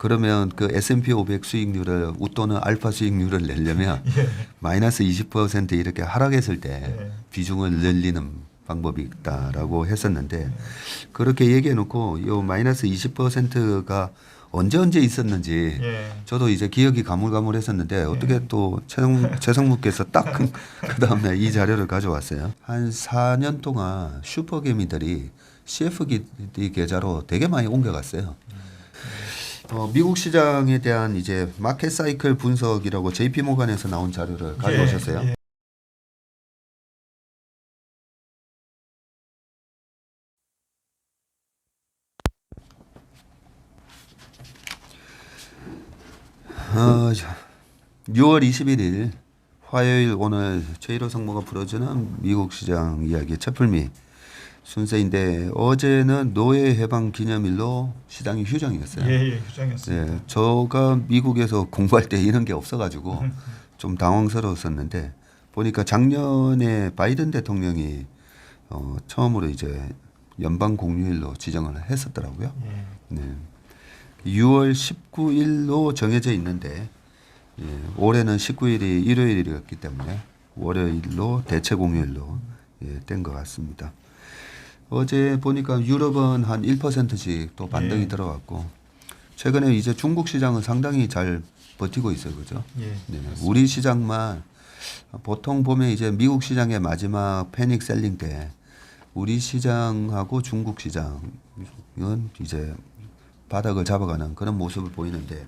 그러면 그 S&P 500 수익률을 또는 알파 수익률을 내려면 예. 마이너스 20% 이렇게 하락했을 때 예. 비중을 늘리는 방법이 있다라고 했었는데 그렇게 얘기해 놓고 요 마이너스 20%가 언제 있었는지 예. 저도 이제 기억이 가물가물했었는데 어떻게 또 최성무께서 딱 그 다음에 이 자료를 가져왔어요. 한 4년 동안 슈퍼개미들이 CFD 계좌로 되게 많이 옮겨갔어요. 미국 시장에 대한 이제 마켓 사이클 분석이라고 JP 모간에서 나온 자료를 가져오셨어요. 예. 어, 6월 21일 화요일 오늘 최일호 성모가 풀어주는 미국 시장 이야기 첫풀미 순서인데 어제는 노예 해방 기념일로 시장이 휴장이었어요. 예, 휴장이었습니다. 네, 저가 미국에서 공부할 때 이런 게 없어가지고 좀 당황스러웠었는데 보니까 작년에 바이든 대통령이 처음으로 이제 연방 공휴일로 지정을 했었더라고요. 예. 네. 6월 19일로 정해져 있는데 예, 올해는 19일이 일요일이었기 때문에 월요일로 대체 공휴일로 된 것 같습니다. 어제 보니까 유럽은 한 1%씩 또 반등이 들어왔고 최근에 이제 중국 시장은 상당히 잘 버티고 있어요, 그죠? 예. 네, 우리 시장만 보통 보면 이제 미국 시장의 마지막 패닉 셀링 때 우리 시장하고 중국 시장은 이제 바닥을 잡아가는 그런 모습을 보이는데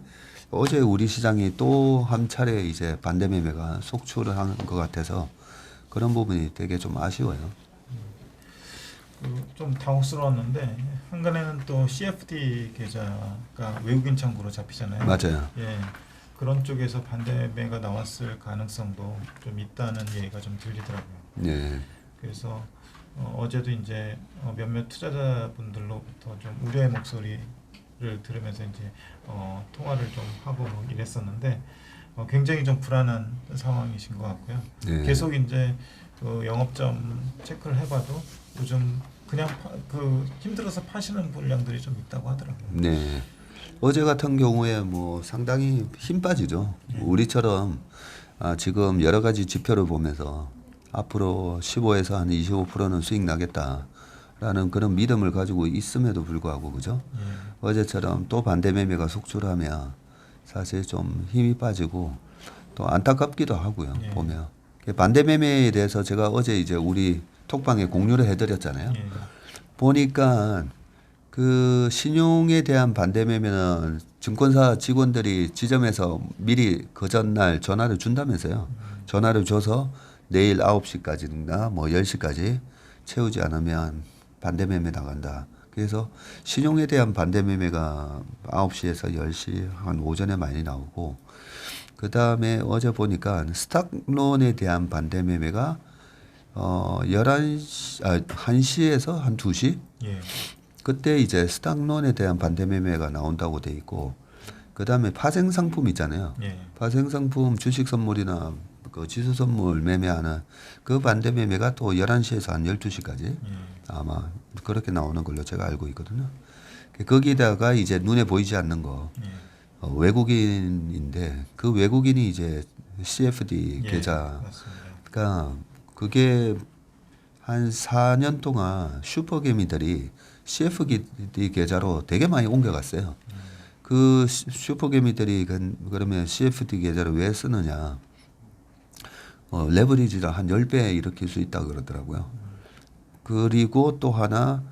어제 우리 시장이 또 한 차례 이제 반대 매매가 속출을 하는 것 같아서 그런 부분이 되게 좀 아쉬워요. 좀 당혹스러웠는데 한간에는 또 CFD 계좌가 외국인 창구로 잡히잖아요. 맞아요. 예. 그런 쪽에서 반대 매가 나왔을 가능성도 좀 있다는 얘기가 좀 들리더라고요. 네. 그래서 어제도 이제 몇몇 투자자분들로부터 좀 우려의 목소리를 들으면서 이제 통화를 좀 하고 뭐 이랬었는데 굉장히 좀 불안한 상황이신 것 같고요. 네. 계속 이제 그 영업점 체크를 해봐도 요즘 그냥 힘들어서 파시는 물량들이 좀 있다고 하더라고요. 네. 어제 같은 경우에 뭐 상당히 힘 빠지죠. 우리처럼 지금 여러 가지 지표를 보면서 앞으로 15에서 한 25%는 수익 나겠다라는 그런 믿음을 가지고 있음에도 불구하고 그죠? 어제처럼 또 반대 매매가 속출하면 사실 좀 힘이 빠지고 또 안타깝기도 하고요. 보면 반대 매매에 대해서 제가 어제 이제 우리 톡방에 공유를 해드렸잖아요. 보니까 그 신용에 대한 반대 매매는 증권사 직원들이 지점에서 미리 그 전날 전화를 준다면서요. 전화를 줘서 내일 9시까지나 뭐 10시까지 채우지 않으면 반대 매매 나간다. 그래서 신용에 대한 반대 매매가 9시에서 10시 한 오전에 많이 나오고 그 다음에 어제 보니까 스탁론에 대한 반대 매매가 1시에서 한 2시? 예. 그때 그때 이제 스탁론에 대한 반대 매매가 나온다고 돼 있고 그 다음에 파생 상품 있잖아요. 예. 파생 상품 주식 선물이나 그 지수 선물 매매하는 그 반대 매매가 또 11시에서 한 12시까지 아마 그렇게 나오는 걸로 제가 알고 있거든요. 거기다가 이제 눈에 보이지 않는 거 외국인인데 그 외국인이 이제 CFD 계좌 그러니까 그게 한 4년 동안 슈퍼개미들이 CFD 계좌로 되게 많이 옮겨갔어요. 그 슈퍼개미들이 그러면 CFD 계좌를 왜 쓰느냐? 레버리지를 한 10배 일으킬 수 있다고 그러더라고요. 그리고 또 하나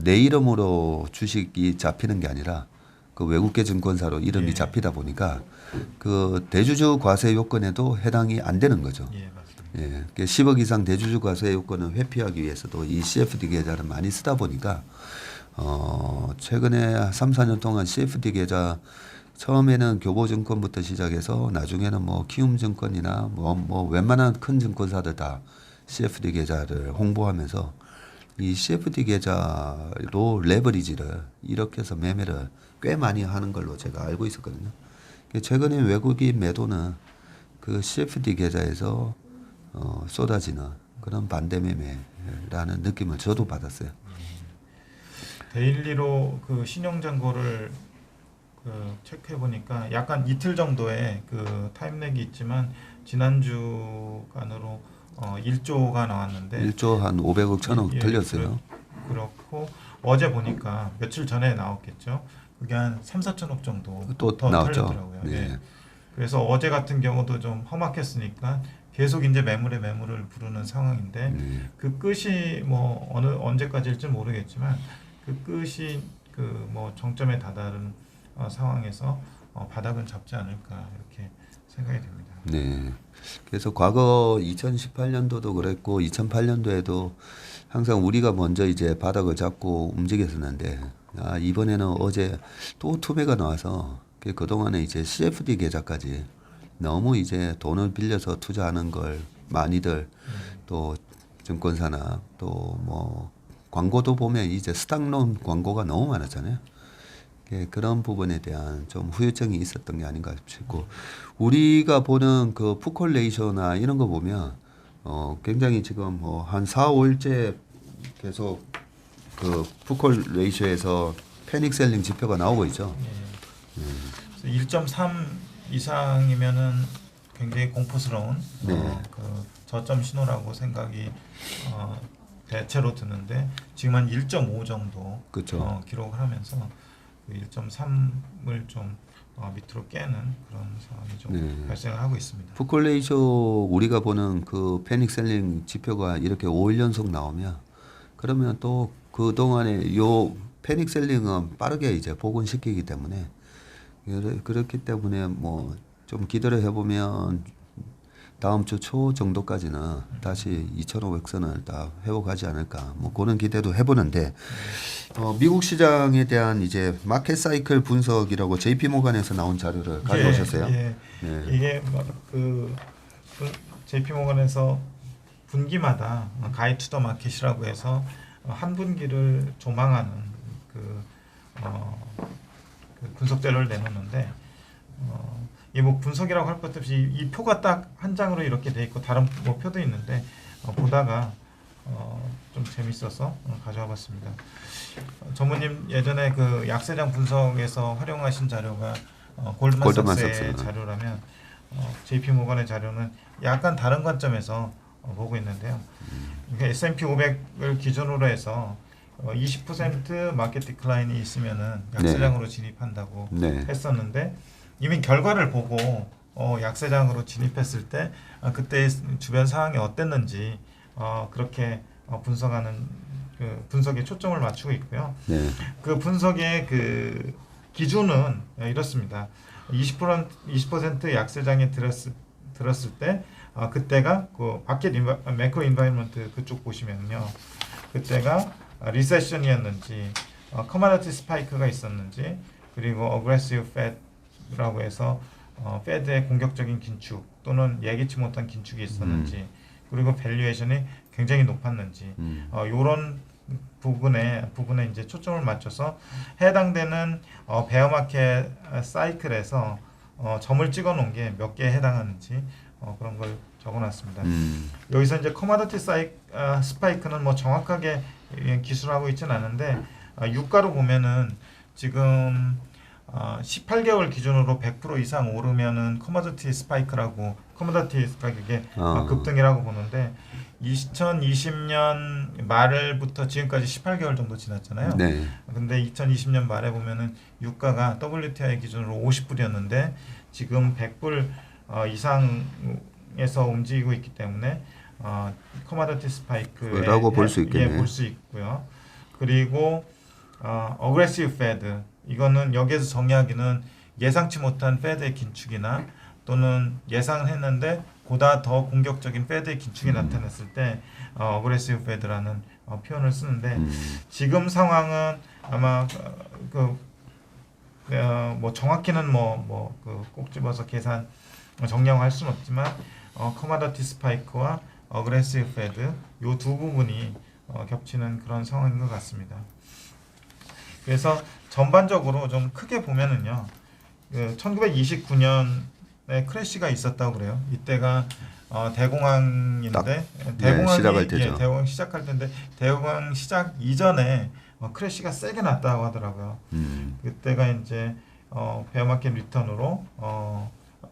내 이름으로 주식이 잡히는 게 아니라 그 외국계 증권사로 이름이 잡히다 보니까 그 대주주 과세 요건에도 해당이 안 되는 거죠. 예, 맞습니다. 예, 10억 이상 대주주 과세 요건을 회피하기 위해서도 이 CFD 계좌를 많이 쓰다 보니까 최근에 3, 4년 동안 CFD 계좌 처음에는 교보증권부터 시작해서 나중에는 뭐 키움증권이나 뭐 웬만한 큰 증권사들 다 CFD 계좌를 홍보하면서 이 CFD 계좌로 레버리지를 이렇게 해서 매매를 꽤 많이 하는 걸로 제가 알고 있었거든요. 최근에 외국인 매도는 그 CFD 계좌에서 쏟아지는 그런 반대 매매라는 느낌을 저도 받았어요. 데일리로 그 신용 잔고를 그 체크해 보니까 약간 이틀 정도의 그 타임렉이 있지만 지난주간으로 1조가 나왔는데 1조 한 500억, 1000억 예, 틀렸어요. 그렇고 어제 보니까 며칠 전에 나왔겠죠. 그게 한 3, 4천억 정도 또 더 나왔죠. 털렸더라고요. 네. 예. 그래서 어제 같은 경우도 좀 험악했으니까 계속 이제 매물을 부르는 상황인데 네. 그 끝이 뭐 언제까지일지 모르겠지만 그 끝이 그 뭐 정점에 다다른 상황에서 바닥은 잡지 않을까 이렇게 생각이 됩니다. 네. 그래서 과거 2018년도도 그랬고 2008년도에도 항상 우리가 먼저 이제 바닥을 잡고 움직였었는데 이번에는 어제 또 투매가 나와서 그동안에 이제 CFD 계좌까지 너무 이제 돈을 빌려서 투자하는 걸 많이들 또 증권사나 또 뭐 광고도 보면 이제 스탁론 광고가 너무 많았잖아요. 그런 부분에 대한 좀 후유증이 있었던 게 아닌가 싶고 우리가 보는 그 푸콜 레이셔나 이런 거 보면 굉장히 지금 뭐 한 4, 5일째 계속 그 푸콜 레이셔에서 패닉 셀링 지표가 나오고 있죠. 예. 1.3 이상이면은 굉장히 공포스러운 네. 그 저점 신호라고 생각이 대체로 드는데 지금 한 1.5 정도 그쵸. 기록을 하면서 그 1.3을 좀 밑으로 깨는 그런 상황이 좀 네. 발생을 하고 있습니다. 푸콜 레이셔 우리가 보는 그 패닉 셀링 지표가 이렇게 5일 연속 나오면 그러면 또 그동안에 요 패닉 셀링은 빠르게 이제 복원시키기 때문에 그렇기 때문에 뭐 좀 기다려 해보면 다음 주 초 정도까지는 다시 2,500선을 다 회복하지 않을까 뭐 그런 기대도 해보는데 미국 시장에 대한 이제 마켓 사이클 분석이라고 JP 모간에서 나온 자료를 가져오셨어요. 예. 네. 이게 그 JP 모건에서 분기마다 가이드 투 더 마켓이라고 해서 한 분기를 조망하는 그 분석 자료를 내놓는데 이 뭐 분석이라고 할 것도 없이 이 표가 딱 한 장으로 이렇게 돼 있고 다른 뭐 표도 있는데 보다가 좀 재밌어서 가져와 봤습니다. 전무님 예전에 그 약세장 분석에서 활용하신 자료가 골드만삭스의 자료라면 JP 모건의 자료는 약간 다른 관점에서 보고 있는데요. 그러니까 S&P 500을 기준으로 해서 20% 마켓 디클라인이 있으면은 약세장으로 진입한다고 네. 했었는데 이미 결과를 보고 약세장으로 진입했을 때 그때 주변 상황이 어땠는지 그렇게 분석하는 그 분석에 초점을 맞추고 있고요. 네. 그 분석의 그 기준은 이렇습니다. 20% 약세장에 들었을 때 그때가 그 마켓 매크로 인바이런먼트 그쪽 보시면요. 그때가 리세션이었는지 커머디티 스파이크가 있었는지 그리고 어그레시브 패드라고 해서 패드의 공격적인 긴축 또는 예기치 못한 긴축이 있었는지 그리고 밸류에이션이 굉장히 높았는지 요런 부분에 이제 초점을 맞춰서 해당되는 베어마켓 사이클에서 점을 찍어 놓은 게 몇 개에 해당하는지 그런 걸 적어놨습니다. 여기서 이제 커머디티 스파이크는 뭐 정확하게 기술하고 있지는 않은데 유가로 보면은 지금 18개월 기준으로 100% 이상 오르면은 커머디티 스파이크라고 커머디티 가격의 급등이라고 보는데 2020년 말부터 지금까지 18개월 정도 지났잖아요. 네. 근데 2020년 말에 보면은 유가가 WTI 기준으로 50불이었는데 지금 100불 이상에서 움직이고 있기 때문에 커머디티 스파이크라고 볼 수 있겠네. 볼 수 있고요. 그리고 어그레시브 패드 이거는 여기에서 정의하기는 예상치 못한 패드의 긴축이나 또는 예상을 했는데 보다 더 공격적인 패드의 긴축이 나타났을 때 어그레시브 패드라는 표현을 쓰는데 지금 상황은 아마 뭐 정확히는 꼭 집어서 계산 정량할 수는 없지만 커머디티 스파이크와 어그레시브 패드 요 두 부분이 겹치는 그런 상황인 것 같습니다. 그래서 전반적으로 좀 크게 보면은요, 1929년에 크래시가 있었다고 그래요. 이때가 대공황인데 대공황이 시작할 때죠. 대공황 시작할 때인데 대공황 시작 이전에 크래시가 세게 났다고 하더라고요. 그때가 이제 베어마켓 리턴으로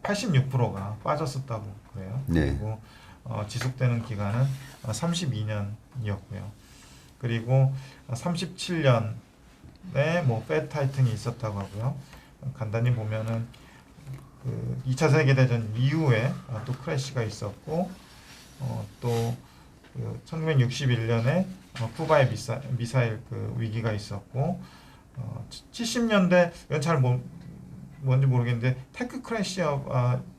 86%가 빠졌었다고 그래요. 네. 그리고 지속되는 기간은 32년이었고요. 그리고 37년에 뭐 패드 타이튼이 있었다고 하고요. 간단히 보면은 그 2차 세계대전 이후에 또 크래시가 있었고 또 그 1961년에 쿠바의 미사일 그 위기가 있었고 70년대 이건 잘 뭔지 모르겠는데 테크 크래시업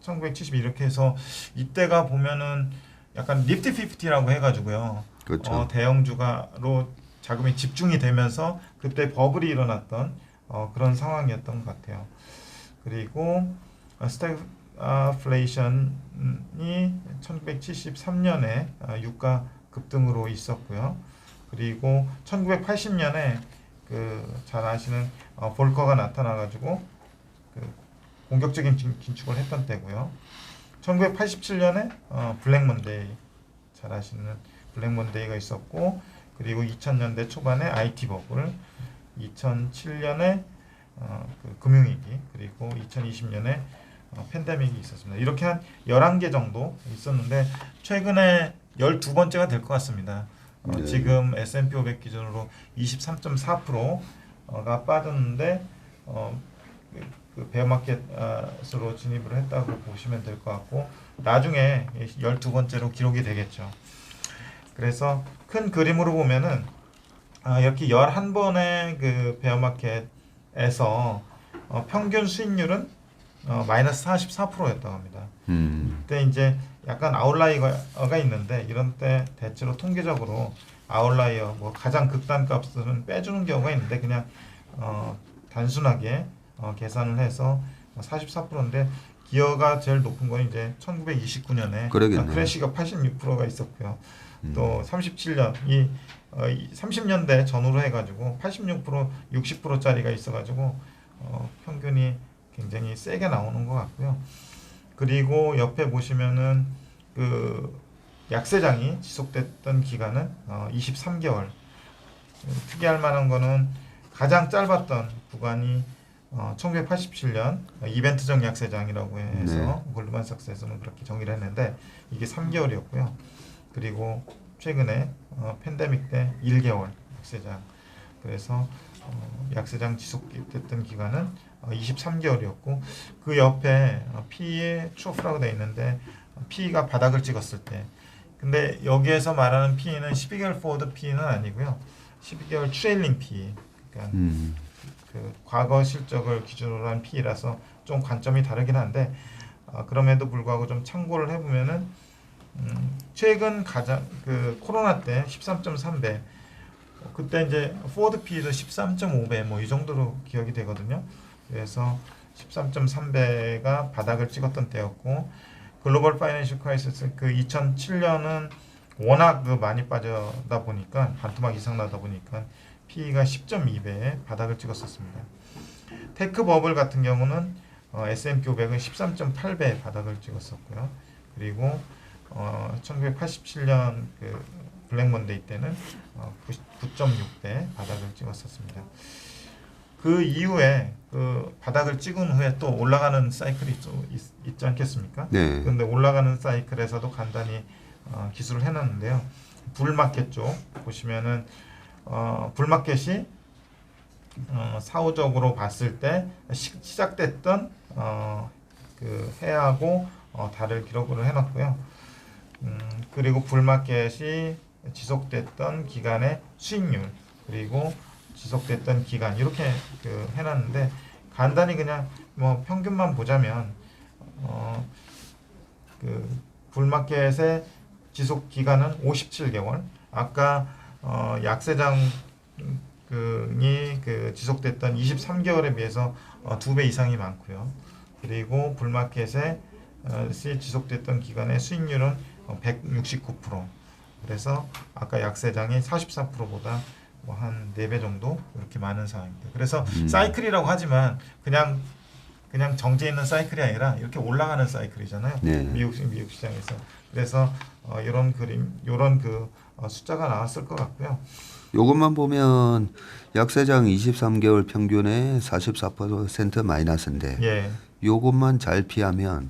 1970 이렇게 해서 이때가 보면은 약간 니프티 50라고 해가지고요. 그렇죠. 대형주가로 자금이 집중이 되면서 그때 버블이 일어났던 그런 상황이었던 것 같아요. 그리고 스태그플레이션이 1973년에 유가 급등으로 있었고요. 그리고 1980년에 그 잘 아시는 볼커가 나타나가지고 그 공격적인 긴축을 했던 때고요. 1987년에 블랙 먼데이 잘 아시는 블랙 먼데이가 있었고 그리고 2000년대 초반에 IT 버블, 2007년에 그 금융위기 그리고 2020년에 팬데믹이 있었습니다. 이렇게 한 11개 정도 있었는데 최근에 12번째가 될 것 같습니다. 네. 지금 S&P 500 기준으로 23.4%가 빠졌는데 그 베어마켓으로 진입을 했다고 보시면 될 것 같고 나중에 12번째로 기록이 되겠죠. 그래서 큰 그림으로 보면은 이렇게 11번의 그 베어마켓에서 평균 수익률은 마이너스 44%였다고 합니다. 그때 이제 약간 아웃라이어가 있는데 이런 때 대체로 통계적으로 아웃라이어 뭐 가장 극단 값은 빼주는 경우가 있는데 그냥 단순하게 계산을 해서 44%인데 기여가 제일 높은 건 이제 1929년에 그러겠네요. 크래시가 86%가 있었고요. 또 37년 30년대 전후로 해가지고 86% 60%짜리가 있어가지고 평균이 굉장히 세게 나오는 것 같고요. 그리고 옆에 보시면은 그 약세장이 지속됐던 기간은 23개월. 특이할 만한 거는 가장 짧았던 구간이 1987년 이벤트적 약세장이라고 해서 골드만삭스에서는 그렇게 정의를 했는데 이게 3개월이었고요. 그리고 최근에 팬데믹 때 1개월 약세장. 그래서 약세장 지속됐던 기간은 23개월이었고 그 옆에 PE의 추어프라고 되어 있는데 PE가 바닥을 찍었을 때 근데 여기에서 말하는 PE는 12개월 포워드 PE는 아니고요. 12개월 트레일링 PE 그러니까 그 과거 실적을 기준으로 한 PE라서 좀 관점이 다르긴 한데 그럼에도 불구하고 좀 참고를 해보면은 최근 가장 그 코로나 때 13.3배 그때 이제 포워드 PE도 13.5배 뭐 이 정도로 기억이 되거든요. 그래서 13.3배가 바닥을 찍었던 때였고 글로벌 파이낸셜 크라이시스 그 2007년은 워낙 그 많이 빠져다 보니까 반토막 이상 나다 보니까 PE가 10.2배에 바닥을 찍었었습니다. 테크 버블 같은 경우는 S&P 500은 13.8배 바닥을 찍었었고요. 그리고 1987년 그 블랙 먼데이 때는 9.6배 바닥을 찍었었습니다. 그 이후에 그 바닥을 찍은 후에 또 올라가는 사이클이 또 있지 않겠습니까? 네. 그런데 올라가는 사이클에서도 간단히 기술을 해놨는데요. 불마켓 쪽 보시면은 불마켓이 사후적으로 봤을 때 시작됐던 그 해하고 달을 기록을 해놨고요. 그리고 불마켓이 지속됐던 기간의 수익률 그리고 지속됐던 기간 이렇게 그 해놨는데 간단히 그냥 뭐 평균만 보자면 그 불마켓의 지속 기간은 57개월. 아까 약세장이 그 지속됐던 23개월에 비해서 2배 이상이 많고요. 그리고 불마켓의 지속됐던 기간의 수익률은 169%. 그래서 아까 약세장이 44%보다 뭐 한 4배 정도 이렇게 많은 상황입니다. 그래서 사이클이라고 하지만 그냥 정제 있는 사이클이 아니라 이렇게 올라가는 사이클이잖아요. 네. 미국 시장에서. 그래서 이런 그림, 이런 그 숫자가 나왔을 것 같고요. 요것만 보면 약세장 23개월 평균에 44% 마이너스인데 예. 요것만 잘 피하면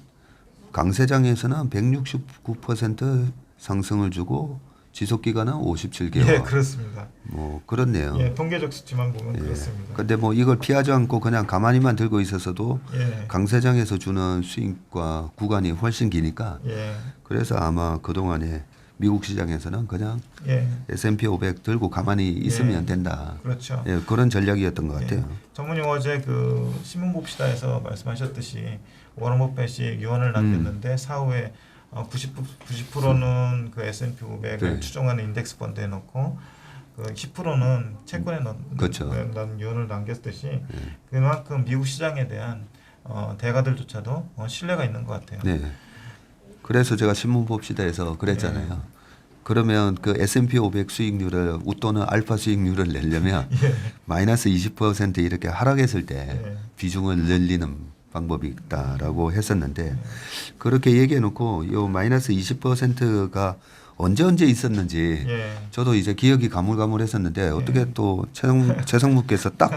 강세장에서는 169% 상승을 주고 지속 기간은 57개월. 예, 그렇습니다. 뭐 그렇네요. 예, 통계적 수치만 보면 예. 그렇습니다. 근데 뭐 이걸 피하지 않고 그냥 가만히만 들고 있었어도 예. 강세장에서 주는 수익과 구간이 훨씬 기니까 예. 그래서 아마 그동안에 미국 시장에서는 그냥 예. S&P 500 들고 가만히 있으면 예. 된다. 그렇죠. 예, 그런 전략이었던 것 예. 같아요. 전문님 어제 그 신문 봅시다에서 말씀하셨듯이 워런 버핏이 유언을 남겼는데 사후에 90%는 그 S&P 500을 네. 추종하는 인덱스 펀드에 넣고 그 10%는 채권에 그렇죠. 넣는 유언을 남겼듯이 그만큼 미국 시장에 대한 대가들조차도 신뢰가 있는 것 같아요. 네. 그래서 제가 신문 봅시다에서 그랬잖아요. 그러면 그 S&P 500 수익률을 또는 알파 수익률을 내려면 마이너스 20% 이렇게 하락했을 때 예. 비중을 늘리는 방법이 있다라고 했었는데 그렇게 얘기해 놓고 요 마이너스 20%가 언제 있었는지 예. 저도 이제 기억이 가물가물했었는데 어떻게 또 최성무께서 딱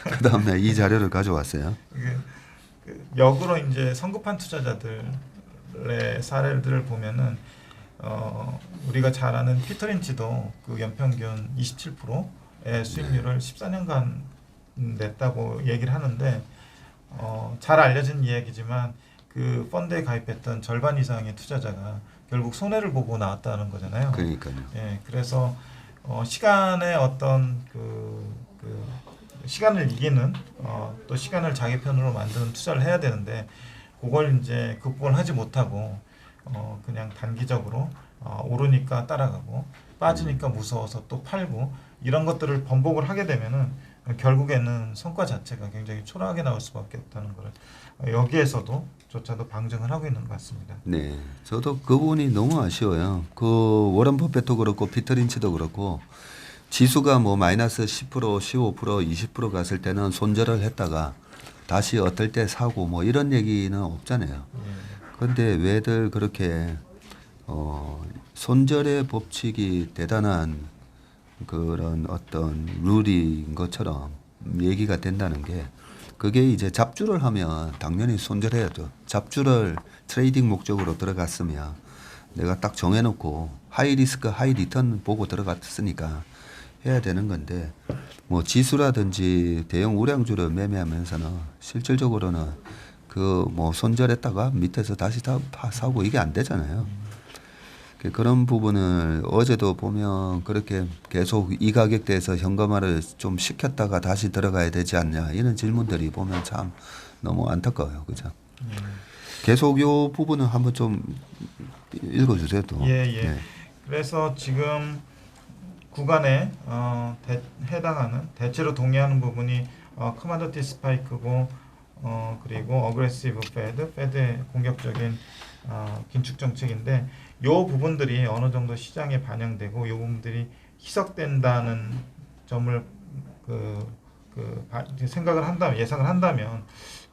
그 다음에 이 자료를 가져왔어요. 그 역으로 이제 성급한 투자자들의 사례들을 보면은 우리가 잘 아는 피터 린치도 그 연평균 27%의 수익률을 14년간 냈다고 얘기를 하는데 잘 알려진 이야기지만 그 펀드에 가입했던 절반 이상의 투자자가 결국 손해를 보고 나왔다는 거잖아요. 그러니까요. 예, 그래서 시간의 어떤 시간을 이기는 또 시간을 자기 편으로 만드는 투자를 해야 되는데 그걸 이제 극복을 하지 못하고 그냥 단기적으로 오르니까 따라가고 빠지니까 무서워서 또 팔고 이런 것들을 번복을 하게 되면은 결국에는 성과 자체가 굉장히 초라하게 나올 수밖에 없다는 걸 여기에서도 조차도 방증을 하고 있는 것 같습니다. 네, 저도 그 부분이 너무 아쉬워요. 그 워런 버핏도 그렇고 피터 린치도 그렇고 지수가 뭐 마이너스 10%, 15%, 20% 갔을 때는 손절을 했다가 다시 어떨 때 사고 뭐 이런 얘기는 없잖아요. 그런데 왜들 그렇게 손절의 법칙이 대단한 그런 어떤 룰인 것처럼 얘기가 된다는 게 그게 이제 잡주를 하면 당연히 손절해야죠. 잡주를 트레이딩 목적으로 들어갔으면 내가 딱 정해놓고 하이 리스크 하이 리턴 보고 들어갔으니까 해야 되는 건데 뭐 지수라든지 대형 우량주를 매매하면서는 실질적으로는 그 뭐 손절했다가 밑에서 다시 다 사고 이게 안 되잖아요. 그런 부분을 어제도 보면 그렇게 계속 이 가격대에서 현금화를 좀 시켰다가 다시 들어가야 되지 않냐 이런 질문들이 보면 참 너무 안타까워요. 그죠? 계속 요 부분은 한번 좀 읽어주세요. 또. 예. 네. 그래서 지금 구간에 해당하는 대체로 동의하는 부분이 커머디티 스파이크고 그리고 어그레시브 패드의 공격적인 긴축 정책인데 요 부분들이 어느 정도 시장에 반영되고 요 부분들이 희석된다는 점을 생각을 한다면 예상을 한다면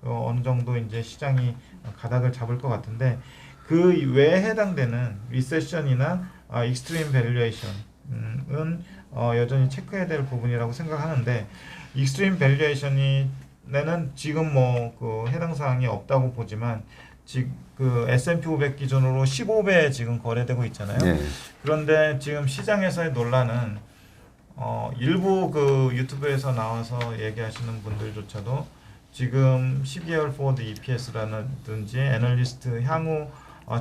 어느 정도 이제 시장이 가닥을 잡을 것 같은데 그 외에 해당되는 리세션이나 익스트림 밸류에이션은 여전히 체크해야 될 부분이라고 생각하는데 익스트림 밸류에이션에는 지금 뭐 그 해당 사항이 없다고 보지만 지금 그 S&P 500 기준으로 15배 지금 거래되고 있잖아요. 네. 그런데 지금 시장에서의 논란은 일부 그 유튜브에서 나와서 얘기하시는 분들조차도 지금 12개월 포워드 EPS라든지 애널리스트 향후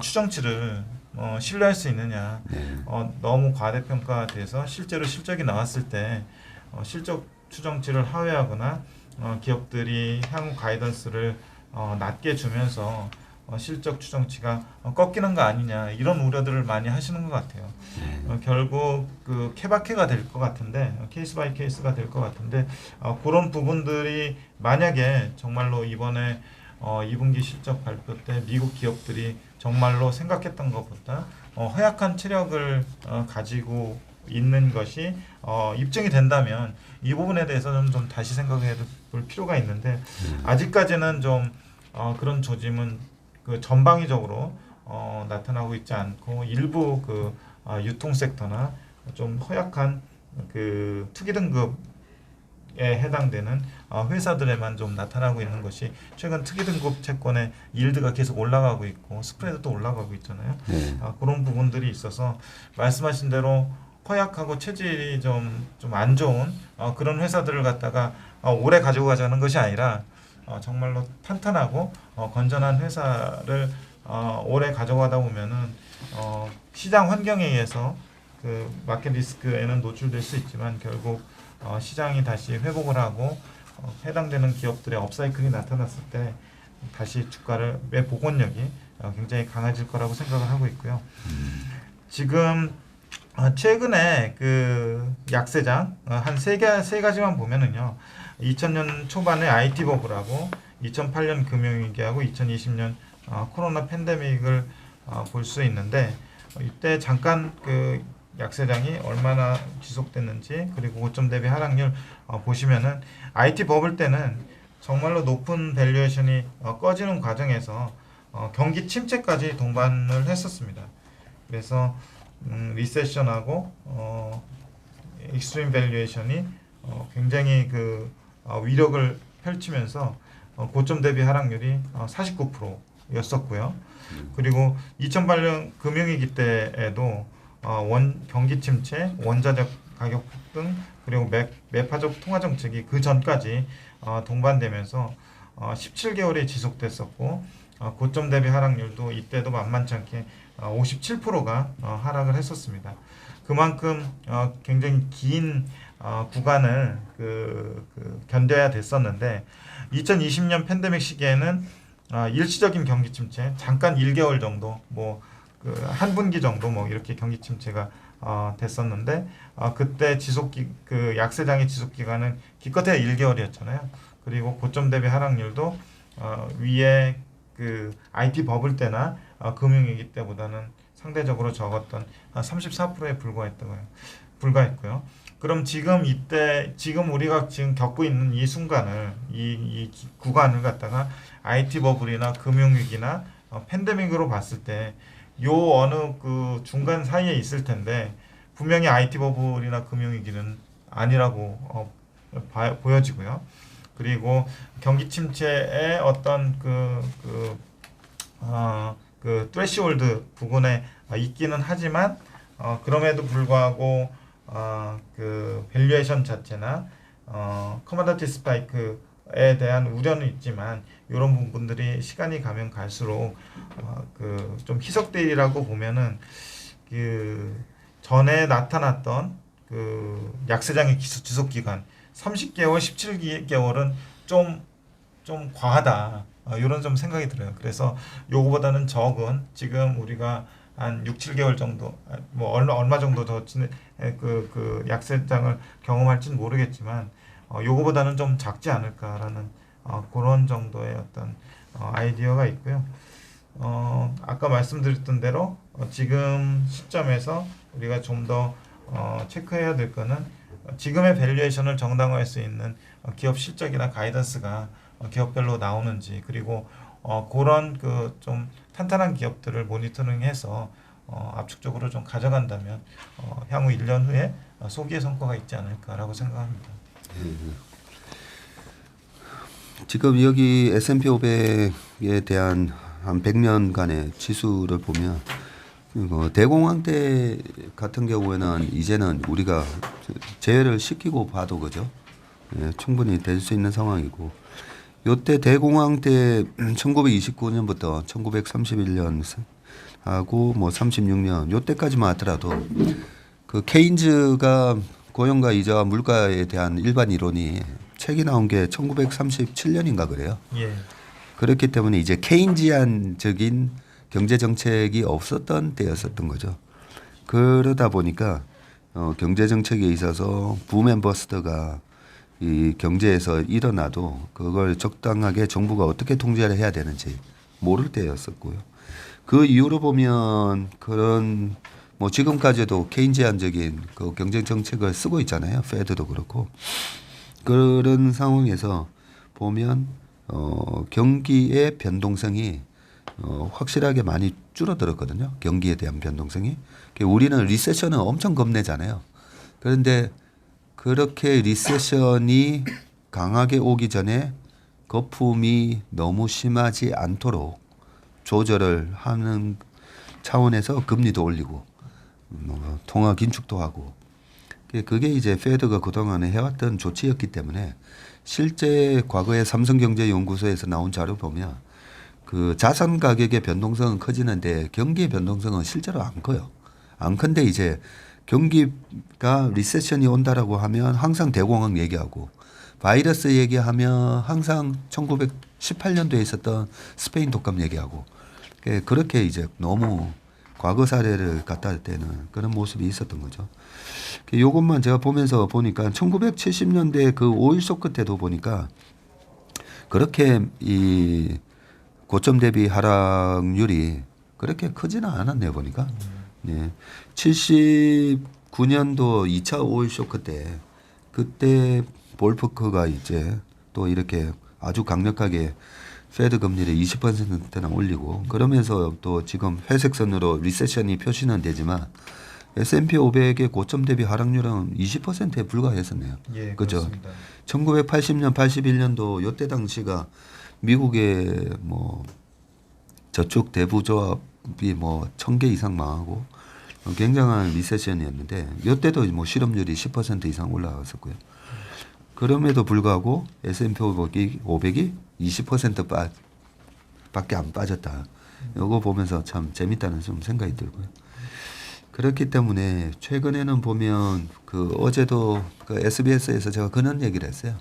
추정치를 신뢰할 수 있느냐. 너무 과대평가돼서 실제로 실적이 나왔을 때 실적 추정치를 하회하거나 기업들이 향후 가이던스를 낮게 주면서 실적 추정치가 꺾이는 거 아니냐 이런 우려들을 많이 하시는 것 같아요. 결국 그 케바케가 될 것 같은데 케이스 바이 케이스가 될 것 같은데 그런 부분들이 만약에 정말로 이번에 2분기 실적 발표 때 미국 기업들이 정말로 생각했던 것보다 허약한 체력을 가지고 있는 것이 입증이 된다면 이 부분에 대해서는 좀 다시 생각해 볼 필요가 있는데 아직까지는 좀 그런 조짐은 그 전방위적으로 나타나고 있지 않고 일부 그 유통 섹터나 좀 허약한 그 투기 등급에 해당되는 회사들에만 좀 나타나고 있는 것이 최근 특이 등급 채권의 일드가 계속 올라가고 있고 스프레드도 올라가고 있잖아요. 네. 그런 부분들이 있어서 말씀하신 대로 허약하고 체질이 좀 안 좋은 그런 회사들을 갖다가 오래 가지고 가자는 것이 아니라 정말로 탄탄하고 건전한 회사를 오래 가져가다 보면은 시장 환경에 의해서 그 마켓 리스크에는 노출될 수 있지만 결국 시장이 다시 회복을 하고 해당되는 기업들의 업사이클이 나타났을 때 다시 주가를 매복원력이 굉장히 강해질 거라고 생각을 하고 있고요. 지금 최근에 그 약세장 한 세 가지만 보면은요. 2000년 초반에 IT 버블하고 2008년 금융위기하고 2020년 코로나 팬데믹을 볼 수 있는데 이때 잠깐 그 약세장이 얼마나 지속됐는지 그리고 고점 대비 하락률 보시면은 IT 버블 때는 정말로 높은 밸류에이션이 꺼지는 과정에서 경기 침체까지 동반을 했었습니다. 그래서 리세션하고 익스트림 밸류에이션이 굉장히 그 위력을 펼치면서 고점 대비 하락률이 49%였었고요. 그리고 2008년 금융위기 때에도 경기 침체, 원자재 가격 폭등, 그리고 매파적 통화 정책이 그 전까지 동반되면서 17개월이 지속됐었고 고점 대비 하락률도 이때도 만만치 않게 57%가 하락을 했었습니다. 그만큼 굉장히 긴 구간을 견뎌야 됐었는데 2020년 팬데믹 시기에는 일시적인 경기 침체, 잠깐 1개월 정도, 한 분기 정도 이렇게 경기 침체가 됐었는데 그때 그 약세장의 지속 기간은 기껏해야 1개월이었잖아요. 그리고 고점 대비 하락률도 위에 그 IT 버블 때나 금융위기 때보다는 상대적으로 적었던 34%에 불과했고요. 그럼 지금 우리가 지금 겪고 있는 이 순간을 이 구간을 갖다가 IT 버블이나 금융위기나 팬데믹으로 봤을 때 요 어느 그 중간 사이에 있을 텐데 분명히 IT 버블이나 금융위기는 아니라고 보여지고요. 그리고 경기 침체의 어떤 그 트레시홀드 부분에 있기는 하지만 그럼에도 불구하고 그 밸류에이션 자체나 커머디티 스파이크에 대한 우려는 있지만 이런 부분들이 시간이 가면 갈수록 그 좀 희석되리라고 보면은 그 전에 나타났던 그 약세장의 지속 기간 30개월, 17개월은 좀 과하다. 이런 좀 생각이 들어요. 그래서 요거보다는 적은 지금 우리가 한 6, 7개월 정도 얼마 정도 더 그 약세장을 경험할지는 모르겠지만 요거보다는 좀 작지 않을까라는 그런 정도의 어떤 아이디어가 있고요. 아까 말씀드렸던 대로 지금 시점에서 우리가 좀 더 체크해야 될 거는 지금의 밸류에이션을 정당화할 수 있는 기업 실적이나 가이던스가 기업별로 나오는지 그리고 그런 그 좀 탄탄한 기업들을 모니터링해서 압축적으로 좀 가져간다면 향후 1년 후에 소기의 성과가 있지 않을까라고 생각합니다. 지금 여기 S&P 500에 대한 한 100년간의 지수를 보면 대공황 때 같은 경우에는 이제는 우리가 제외를 시키고 봐도 그죠? 예, 충분히 될 수 있는 상황이고 요때 대공황 때 1929년부터 1931년 하고 36년 요때까지만 하더라도 그 케인즈가 고용과 이자와 물가에 대한 일반 이론이 책이 나온 게 1937년인가 그래요. 예. 그렇기 때문에 이제 케인지안적인 경제 정책이 없었던 때였었던 거죠. 그러다 보니까 경제 정책에 있어서 붐앤버스트가 이 경제에서 일어나도 그걸 적당하게 정부가 어떻게 통제를 해야 되는지 모를 때였었고요. 그 이후로 보면 그런 지금까지도 케인지안적인 그 경제 정책을 쓰고 있잖아요. 페드도 그렇고 그런 상황에서 보면 경기의 변동성이 확실하게 많이 줄어들었거든요. 경기에 대한 변동성이. 우리는 리세션은 엄청 겁내잖아요. 그런데 그렇게 리세션이 강하게 오기 전에 거품이 너무 심하지 않도록 조절을 하는 차원에서 금리도 올리고 통화 긴축도 하고 그게 이제 페드가 그동안에 해왔던 조치였기 때문에 실제 과거에 삼성경제연구소에서 나온 자료 보면 그 자산 가격의 변동성은 커지는데 경기의 변동성은 실제로 안 커요. 안 큰데 이제 경기가 리세션이 온다라고 하면 항상 대공황 얘기하고 바이러스 얘기하면 항상 1918년도에 있었던 스페인 독감 얘기하고 그렇게 이제 너무 과거 사례를 갖다 대는 그런 모습이 있었던 거죠. 요것만 제가 보면서 보니까 1970년대 그 오일 쇼크 때도 보니까 그렇게 이 고점 대비 하락률이 그렇게 크지는 않았네요 보니까. 네. 79년도 2차 오일 쇼크 때 그때 볼퍼크가 이제 또 이렇게 아주 강력하게 페드 금리를 20%나 올리고 그러면서 또 지금 회색 선으로 리세션이 표시는 되지만 S&P 500의 고점 대비 하락률은 20%에 불과했었네요. 예, 그죠? 그렇습니다. 1980년, 81년도 요때 당시가 미국의 뭐 저축 대부 조합이 뭐 1000개 이상 망하고 굉장한 리세션이었는데 요때도 뭐 실업률이 10% 이상 올라갔었고요. 그럼에도 불구하고 S&P 500이 20% 밖에 안 빠졌다. 요거 보면서 참 재밌다는 좀 생각이 들고요. 그렇기 때문에 최근에는 보면 그 어제도 그 SBS에서 제가 그런 얘기를 했어요.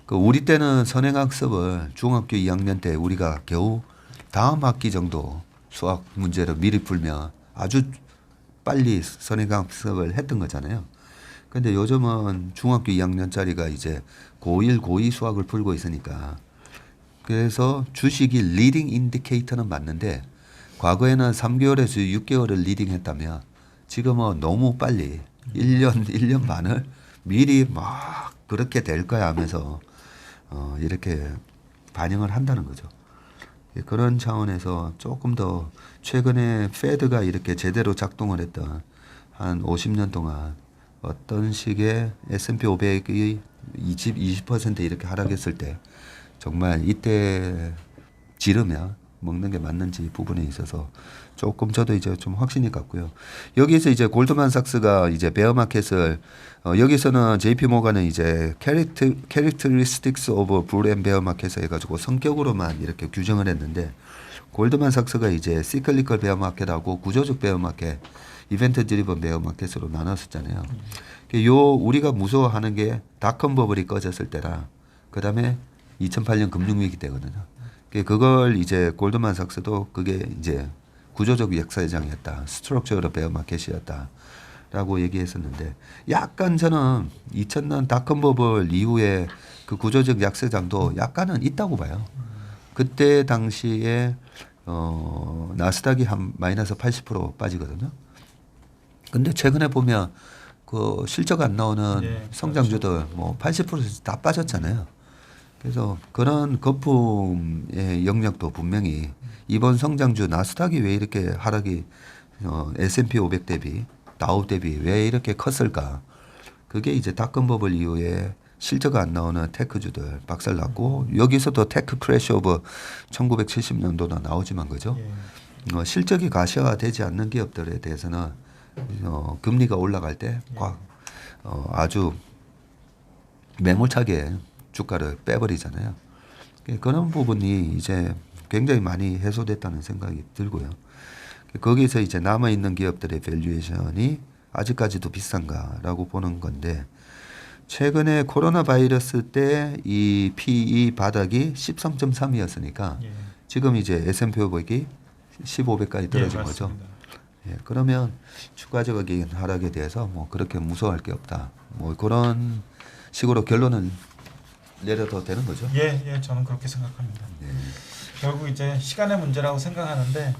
그 우리 때는 선행학습을 중학교 2학년 때 우리가 겨우 다음 학기 정도 수학 문제를 미리 풀면 아주 빨리 선행학습을 했던 거잖아요. 근데 요즘은 중학교 2학년짜리가 이제 고1, 고2 수학을 풀고 있으니까 그래서 주식이 리딩 인디케이터는 맞는데 과거에는 3개월에서 6개월을 리딩했다면 지금은 너무 빨리 1년 반을 미리 막 그렇게 될 거야 하면서 이렇게 반영을 한다는 거죠. 그런 차원에서 조금 더 최근에 페드가 이렇게 제대로 작동을 했던 한 50년 동안 어떤 식의 S&P 500이 20% 이렇게 하락했을 때 정말 이때 지르면 먹는 게 맞는지 부분에 있어서 조금 저도 이제 좀 확신이 갔고요. 여기서 이제 골드만삭스가 이제 베어마켓을 여기서는 JP 모건은 이제 characteristics of bull and bear market 해가지고 성격으로만 이렇게 규정을 했는데 골드만삭스가 이제 cyclical bear market하고 구조적 bear market, 이벤트 드리븐 베어 마켓으로 나눴었잖아요. 요 우리가 무서워하는 게 닷컴 버블이 꺼졌을 때라 그다음에 2008년 금융위기 때거든요. 그걸 이제 골드만삭스도 그게 이제 구조적 역사회장이었다. 스트럭처럴 베어 마켓이었다라고 얘기했었는데 약간 저는 2000년 닷컴 버블 이후에 그 구조적 약세장도 약간은 있다고 봐요. 그때 당시에 나스닥이 한 마이너스 80% 빠지거든요. 근데 최근에 보면 그 실적 안 나오는 네, 성장주들 그렇죠. 뭐 80% 다 빠졌잖아요. 그래서 그런 거품의 영역도 분명히 이번 성장주 나스닥이 왜 이렇게 하락이 S&P 500 대비 다우 대비 왜 이렇게 컸을까? 그게 이제 닷컴 버블 이후에 실적 안 나오는 테크주들 박살났고 여기서도 테크 크래시 오브 1970년도나 나오지만 그죠? 예. 실적이 가시화되지 않는 기업들에 대해서는 금리가 올라갈 때 아주 매몰차게 주가를 빼버리잖아요. 그런 부분이 이제 굉장히 많이 해소됐다는 생각이 들고요. 거기서 이제 남아있는 기업들의 밸류에이션이 아직까지도 비싼가라고 보는 건데 최근에 코로나 바이러스 때 이 PE 바닥이 13.3이었으니까 예. 지금 이제 S&P 500이 15배까지 떨어진 예, 거죠. 맞습니다. 예, 그러면 추가적인 하락에 대해서 뭐 그렇게 무서워할 게 없다. 뭐 그런 식으로 결론을 내려도 되는 거죠. 예, 저는 그렇게 생각합니다. 네. 결국 이제 시간의 문제라고 생각하는데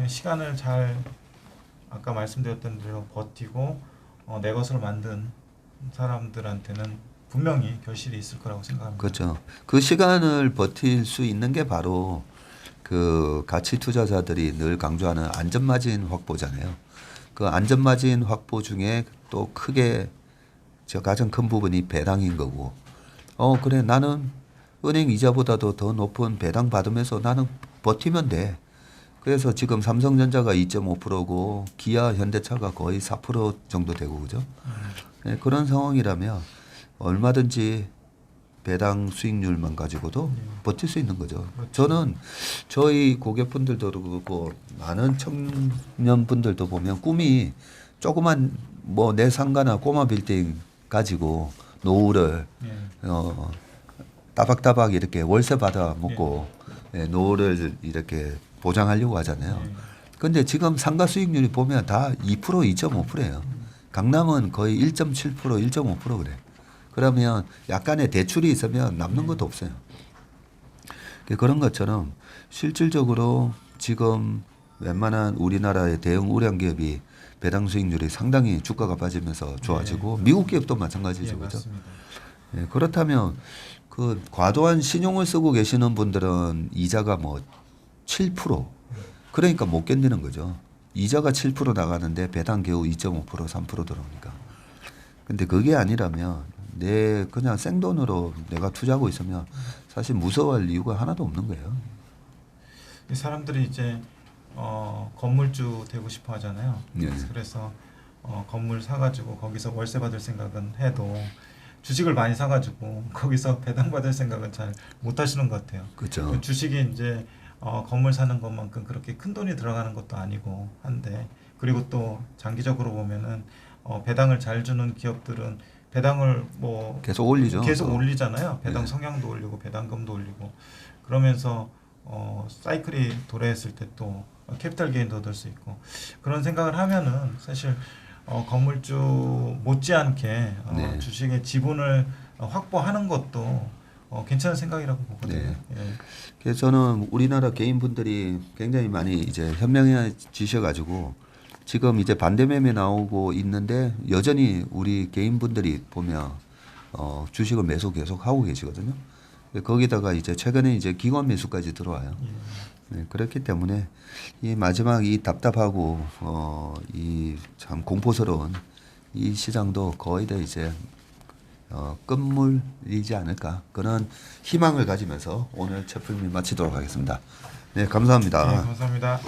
시간을 잘 아까 말씀드렸던 대로 버티고 내 것으로 만든 사람들한테는 분명히 결실이 있을 거라고 생각합니다. 그렇죠. 그 시간을 버틸 수 있는 게 바로 그 가치 투자자들이 늘 강조하는 안전마진 확보잖아요. 그 안전마진 확보 중에 또 크게 저 가장 큰 부분이 배당인 거고. 그래 나는 은행 이자보다도 더 높은 배당 받으면서 나는 버티면 돼. 그래서 지금 삼성전자가 2.5%고 기아, 현대차가 거의 4% 정도 되고 그죠? 네, 그런 상황이라면 얼마든지 배당 수익률만 가지고도 버틸 수 있는 거죠. 저는 저희 고객분들도 그렇고 많은 청년분들도 보면 꿈이 조그만 뭐 내 상가나 꼬마 빌딩 가지고 노후를 따박따박 이렇게 월세 받아 먹고 노후를 이렇게 보장하려고 하잖아요. 근데 지금 상가 수익률이 보면 다 2%, 2.5%예요. 강남은 거의 1.7%, 1.5% 그래. 그러면 약간의 대출이 있으면 남는 것도 없어요. 그런 것처럼 실질적으로 지금 웬만한 우리나라의 대형 우량 기업이 배당 수익률이 상당히 주가가 빠지면서 좋아지고 미국 기업도 마찬가지죠. 그렇죠? 그렇다면 그 과도한 신용을 쓰고 계시는 분들은 이자가 뭐 7% 그러니까 못 견디는 거죠. 이자가 7% 나가는데 배당 겨우 2.5% 3% 들어오니까. 근데 그게 아니라면 내 그냥 생돈으로 내가 투자하고 있으면 사실 무서워할 이유가 하나도 없는 거예요. 이 사람들이 이제 건물주 되고 싶어 하잖아요. 네. 그래서 건물 사가지고 거기서 월세 받을 생각은 해도 주식을 많이 사가지고 거기서 배당 받을 생각은 잘 못 하시는 것 같아요. 그렇죠. 주식이 이제 건물 사는 것만큼 그렇게 큰 돈이 들어가는 것도 아니고 한데 그리고 또 장기적으로 보면은 배당을 잘 주는 기업들은 배당을 뭐 계속 올리죠. 계속 올리잖아요. 배당 네. 성향도 올리고 배당금도 올리고 그러면서 사이클이 도래했을 때 또 캐피탈 게인도 얻을 수 있고 그런 생각을 하면은 사실 건물주 못지않게 네. 주식의 지분을 확보하는 것도 괜찮은 생각이라고 보거든요. 네. 예. 그래서 저는 우리나라 개인분들이 굉장히 많이 이제 현명해지셔가지고 지금 이제 반대 매매 나오고 있는데 여전히 우리 개인분들이 보면 주식을 매수 계속 하고 계시거든요. 거기다가 이제 최근에 이제 기관 매수까지 들어와요. 네, 그렇기 때문에 이 마지막 이 답답하고 이 참 공포스러운 이 시장도 거의 다 이제 끝물이지 않을까 그런 희망을 가지면서 오늘 첫 풀미 마치도록 하겠습니다. 네, 감사합니다. 네, 감사합니다.